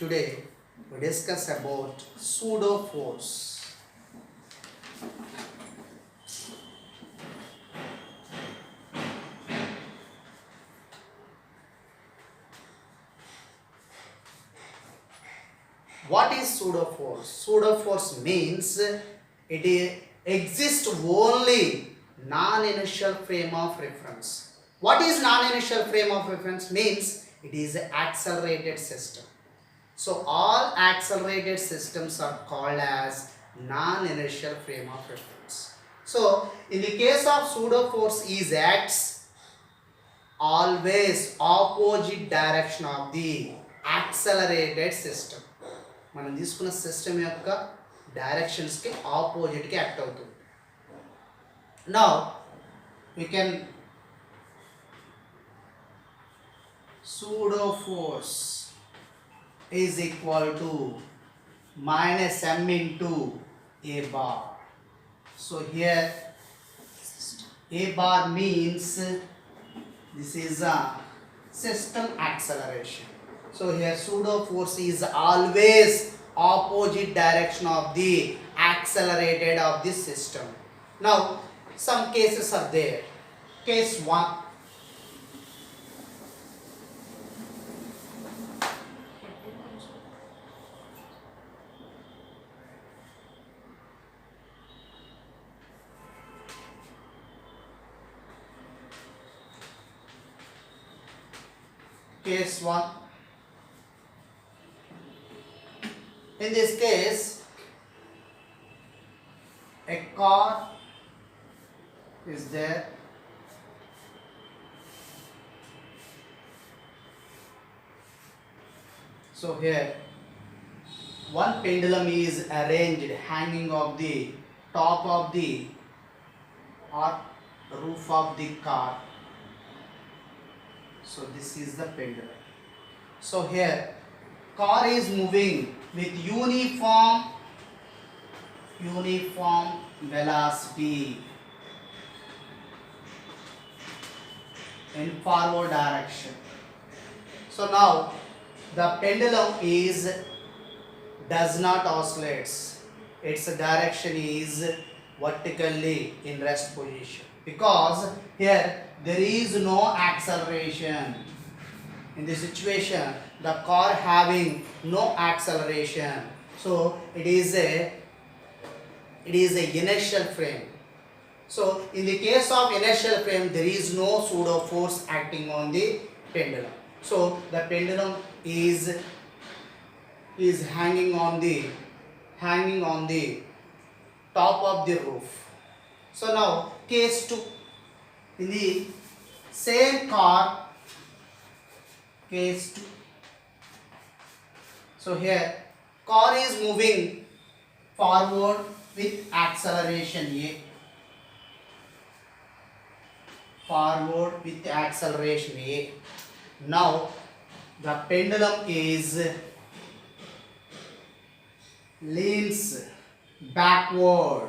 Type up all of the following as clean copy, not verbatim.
Today we discuss about pseudo force. What is pseudo force? Pseudo force means it exists only non-inertial frame of reference. What is non-inertial frame of reference? Means it is an accelerated system. So all accelerated systems are called as non-inertial frame of reference. So in the case of pseudo force is acts always opposite direction of the accelerated system. మనం తీసుకున్న system యొక్క డైరెక్షన్స్కి ఆపోజిట్కి act అవుతుంది. Now we can pseudo force is equal to minus m into a bar. So here a bar means this is a system acceleration. So here pseudo force is always opposite direction of the accelerated of this system. Now some cases are there. Case 1. Case 1. In this case, a car is there. So here, one pendulum is arranged hanging off the top of the or roof of the car. So this is the pendulum. So here, car is moving with uniform velocity in forward direction. So now the pendulum does not oscillates. Its direction is vertically in rest position because here there is no acceleration. In this situation, the car having no acceleration, so it is a inertial frame. So in the case of inertial frame, there is no pseudo force acting on the pendulum. So the pendulum is hanging on the top of the roof. So now case 2, in the same car, case 2. So here car is moving forward with acceleration A. Forward with acceleration A. Now the pendulum leans backward.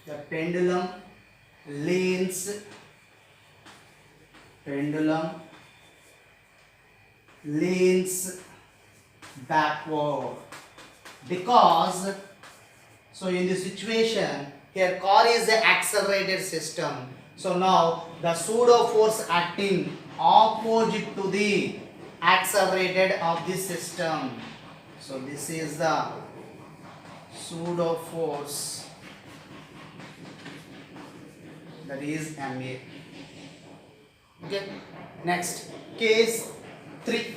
The pendulum leans backward because so in this situation here car is an accelerated system. So now the pseudo force acting opposite to the accelerated of this system. So this is the pseudo force, that is MA. Okay, next case 3.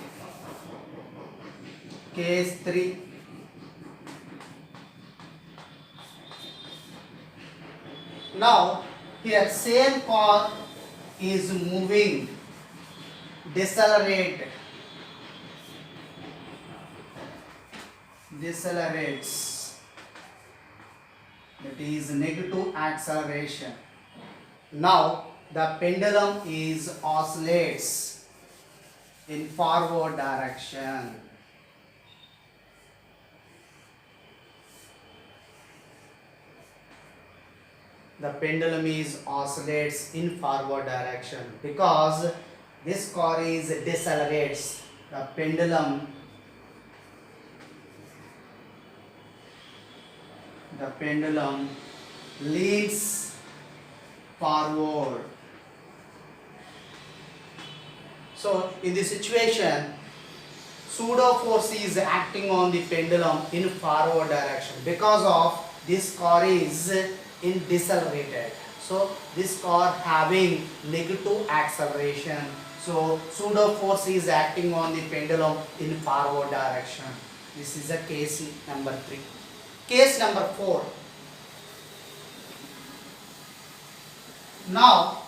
Case 3. Now here same car is moving decelerates, that is negative acceleration. Now the pendulum oscillates in forward direction. The pendulum oscillates in forward direction because this car decelerates. The pendulum the pendulum leans forward. So in this situation, pseudo force is acting on the pendulum in forward direction. Because of this car is in decelerated. So this car having negative acceleration. So pseudo force is acting on the pendulum in forward direction. This is a case number 3. Case number 4. Now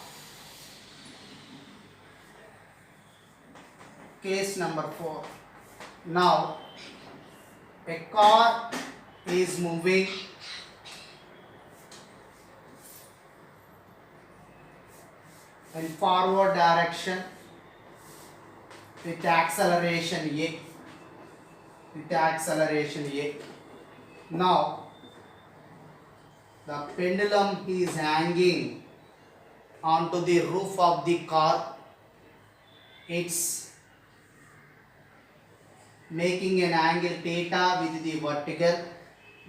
case number 4. Now a car is moving in forward direction with acceleration A. Now the pendulum is hanging onto the roof of the car. It's making an angle theta with the vertical.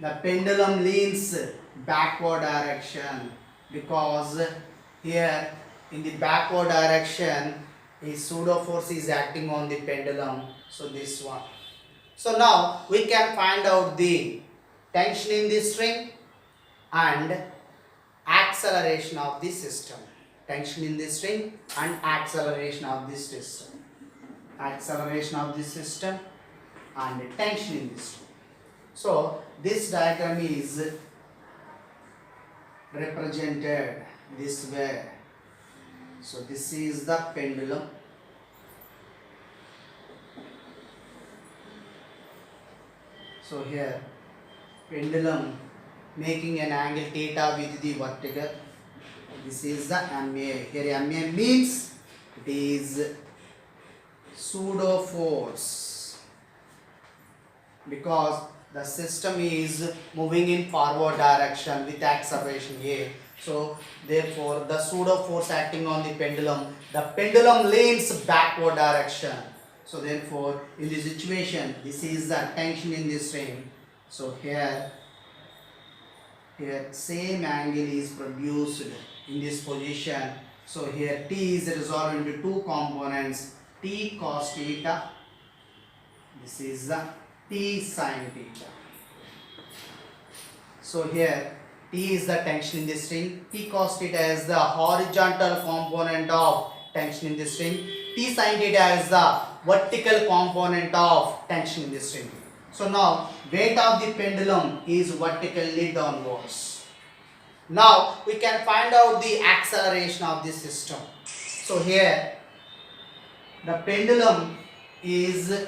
The pendulum leans backward direction because here in the backward direction a pseudo force is acting on the pendulum. So this one. So now we can find out the tension in the string and acceleration of the system. Tension in the string and acceleration of the system. Acceleration of the system and tension in the string. So this diagram is represented this way. So this is the pendulum. So here pendulum making an angle theta with the vertical. This is the MA. Here MA means it is pseudo force because the system is moving in forward direction with acceleration A. So therefore the pseudo force acting on the pendulum leans backward direction. So therefore in this situation this is the tension in this string. So here same angle is produced in this position. So here T is resolved into two components, T cos theta, this is the T sin theta. So here T is the tension in the string, T cos theta is the horizontal component of tension in the string, T sin theta is the vertical component of tension in the string. So now weight of the pendulum is vertically downwards. Now we can find out the acceleration of the system. So here the pendulum is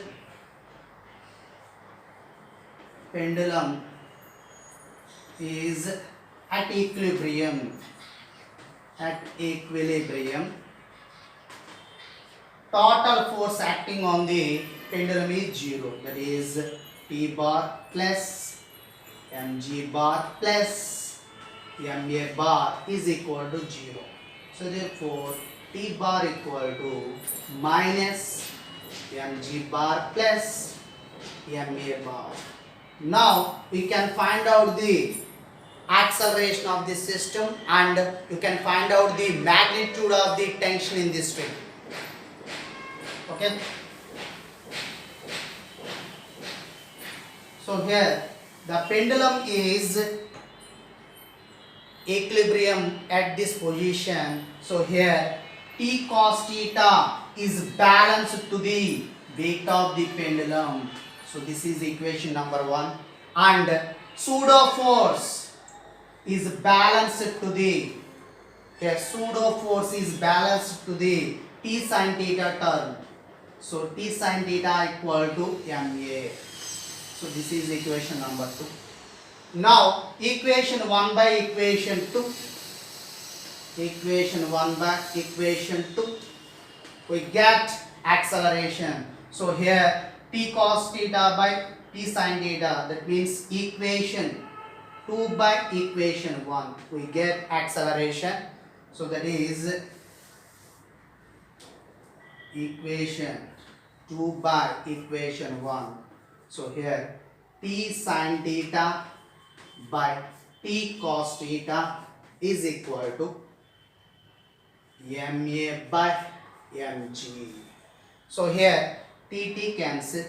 at equilibrium. Total force acting on the pendulum is 0. That is P bar plus mg bar plus ma bar is equal to 0. So therefore T bar equal to minus mg bar plus ma bar. Now we can find out the acceleration of the system and you can find out the magnitude of the tension in this string. Okay. So here the pendulum is equilibrium at this position. So here T cos theta is balanced to the weight of the pendulum. So this is equation number 1. And pseudo force is balanced to the T sin theta term. So T sin theta equal to ma. So this is equation number 2. Now equation 1 by equation 2. We get acceleration. So here T cos theta by T sin theta, that means equation 2 by equation 1. We get acceleration. So that is equation 2 by equation 1. So here T sin theta by T cos theta is equal to MA by MG. So here T cancel.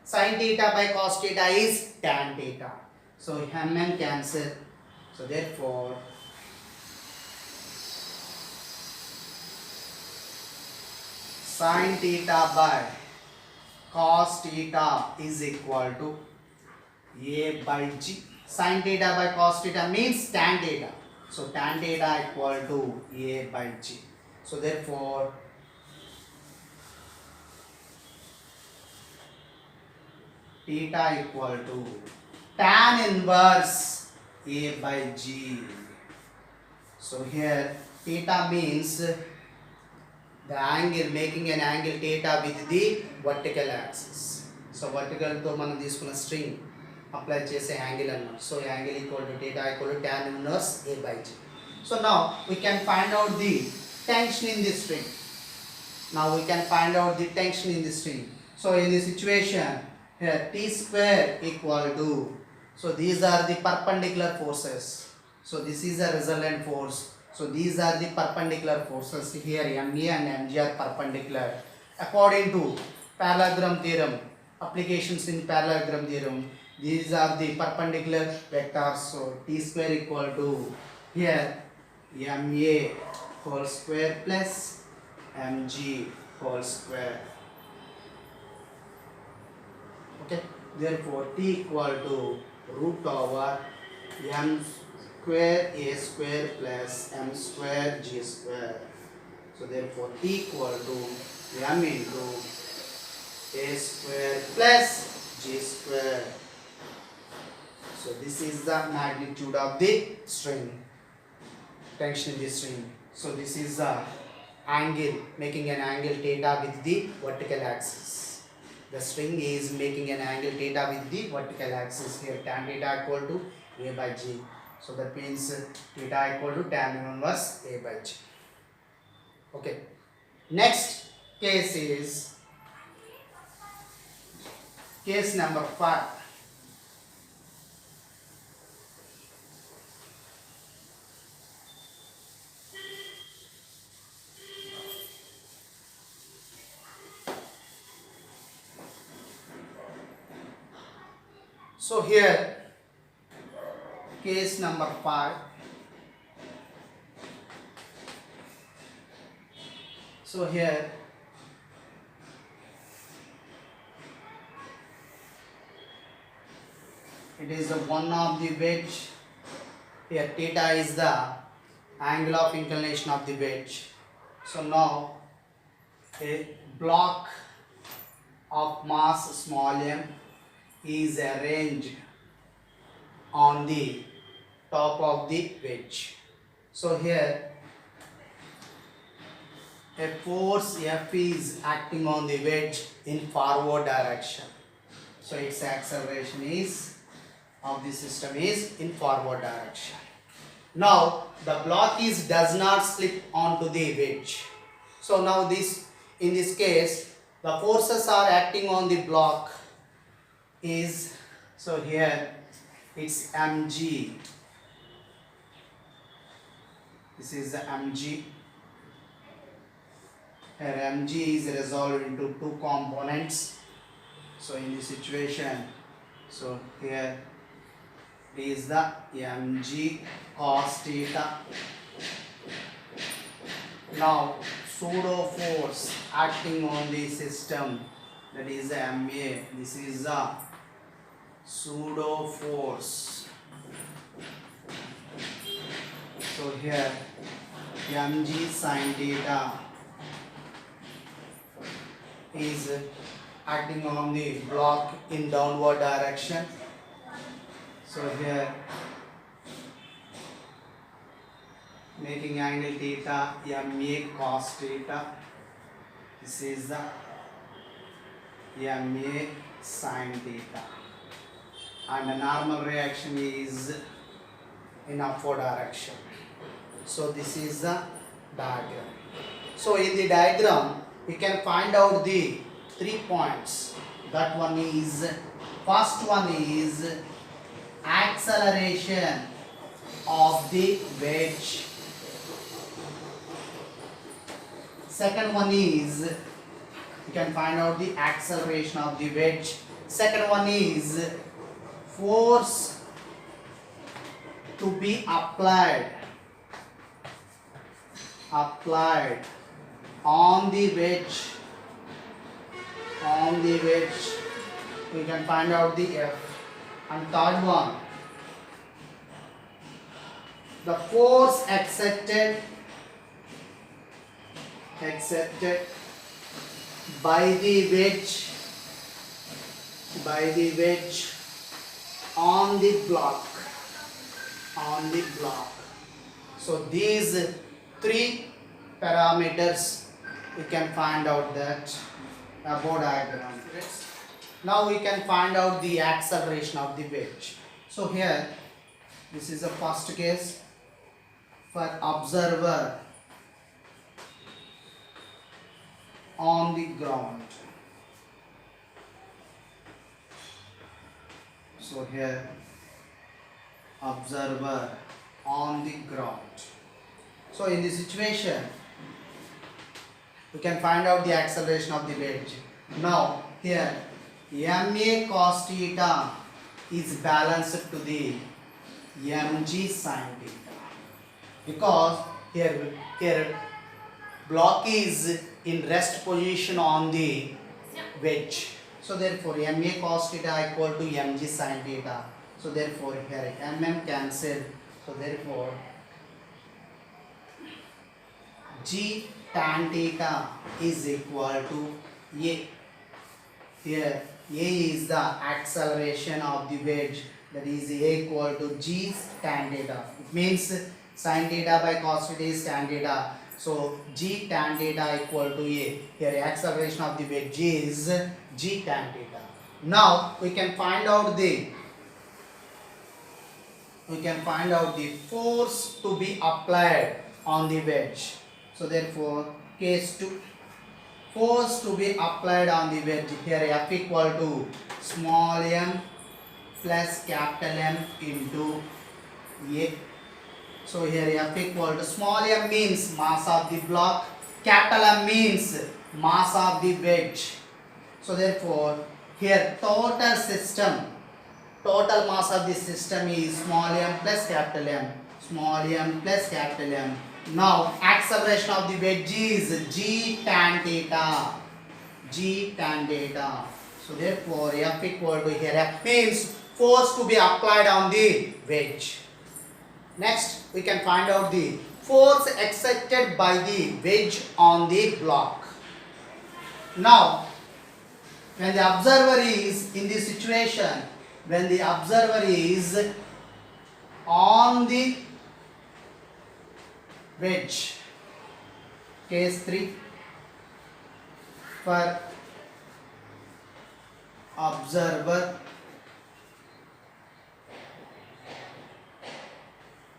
Sin theta by cos theta is tan theta. So MN cancel. So therefore sin theta by cos theta is equal to A by G. Sin theta by cos theta means tan theta. So tan theta equal to A by G. So therefore theta equal to tan inverse A by G. So here theta means the angle, making an angle theta with the vertical axis. So vertical to మనం తీసుకున్న string apply చేసే angle అన్నమాట. So angle equal to theta equal to tan inverse A by G. So now we can find out the tension in this string. Now we can find out the tension in this string. So in this situation here T square equal to, so these are the perpendicular forces. So this is a resultant force. So these are the perpendicular forces. Here MA and MG are perpendicular. According to parallelogram theorem, applications in parallelogram theorem, these are the perpendicular vectors. So T square equal to here MA whole square plus MG whole square. Okay, therefore T equal to root over M square A square plus M square G square. So therefore T equal to M into A square plus G square. So this is the magnitude of the string, tension in the string. So this is the angle, making an angle theta with the vertical axis. The string is making an angle theta with the vertical axis. Here tan theta equal to A by G. So that means theta equal to tan inverse A by G. Okay. Next case is case number 5. So here case number 5. So here it is one of the wedge. Here theta is the angle of inclination of the wedge. So now a block of mass small m is arranged on the top of the wedge. So here a force F is acting on the wedge in forward direction. So its acceleration is of the system is in forward direction. Now the block is does not slip onto the wedge. So now in this case the forces are acting on the block is, so here it's mg, this is the mg. Here mg is resolved into two components. So in this situation, so here is the mg cos theta. Now pseudo force acting on the system, that is the ma, this is the pseudo force. So here mg sin theta is acting on the block in downward direction. So here making angle theta ma cos theta, this is the ma sin theta, and the normal reaction is in upward direction. So this is the diagram. So in the diagram we can find out the 3 points. That one is, first one is acceleration of the wedge. Second one is, you can find out the acceleration of the wedge. Second one is force to be applied on the wedge. We can find out the F. And third one, the force accepted by the wedge on the block. So these three parameters we can find out that about diagram. Now we can find out the acceleration of the wedge. So here, this is the first case for observer on the ground. So here, observer on the ground. So in this situation, we can find out the acceleration of the wedge. Now here, ma cos theta is balanced to the mg sin theta, because here block is in rest position on the wedge. So therefore ma cos theta equal to mg sin theta. So therefore here cancel. So therefore g tan theta is equal to a. Here a is the acceleration of the wedge, that is a equal to g tan theta. It means sin theta by cos theta is tan theta. So g tan theta equal to a. Here acceleration of the wedge is g tan theta. Now we can find out the force to be applied on the wedge. So therefore case 2, force to be applied on the wedge. Here F equal to small m plus capital M into A. So here F equal to small m means mass of the block, capital M means mass of the wedge. So therefore here total mass of the system is small m plus capital M. Now acceleration of the wedge is g tan theta. So therefore F equal to, here F means force to be applied on the wedge. Next we can find out the force exerted by the wedge on the block. Now when the observer is in this situation, when the observer is on the wedge, case 3, for observer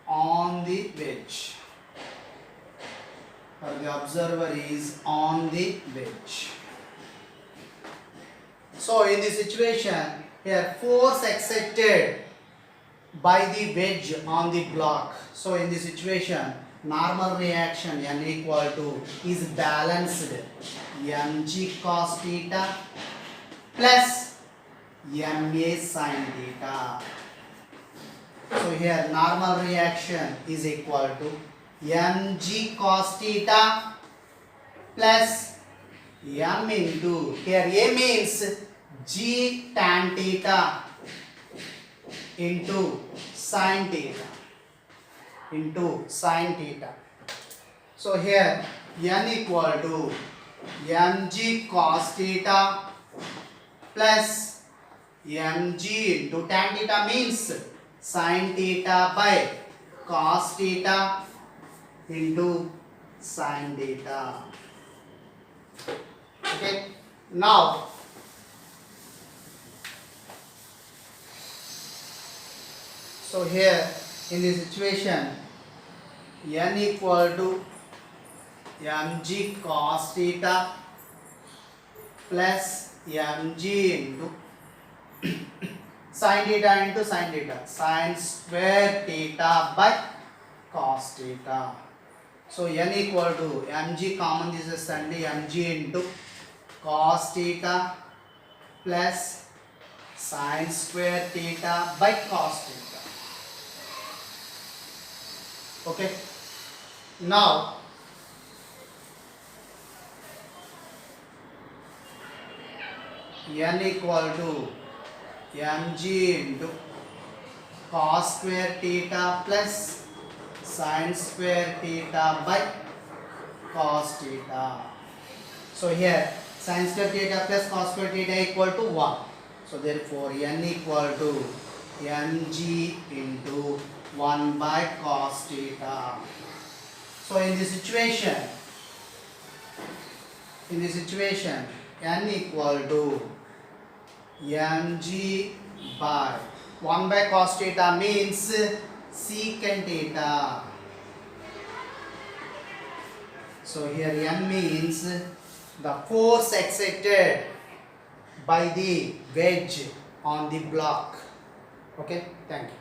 on the wedge. For the observer is on the wedge. So in this situation, here force exerted by the wedge on the block. So in this situation, normal reaction n equal to is balanced mg cos theta plus ma sin theta. So here normal reaction is equal to mg cos theta plus m into, here a means g tan theta into sin theta. So here n equal to mg cos theta plus mg into tan theta means sin theta by cos theta into sin theta. Okay, now so here in this situation n equal to mg cos theta plus mg into Sin theta into sin theta. Sin square theta by cos theta. So n equal to mg common తీసేస్తండి mg into cos theta plus sin square theta by cos theta. Okay. Now n equal to mg into cos square theta plus sin square theta by cos theta. So here sin square theta plus cos square theta equal to 1. So therefore n equal to mg into 1 by cos theta. So in this situation n equal to mg by 1 by cos theta means secant theta. So here m means the force exerted by the wedge on the block. Okay, thank you.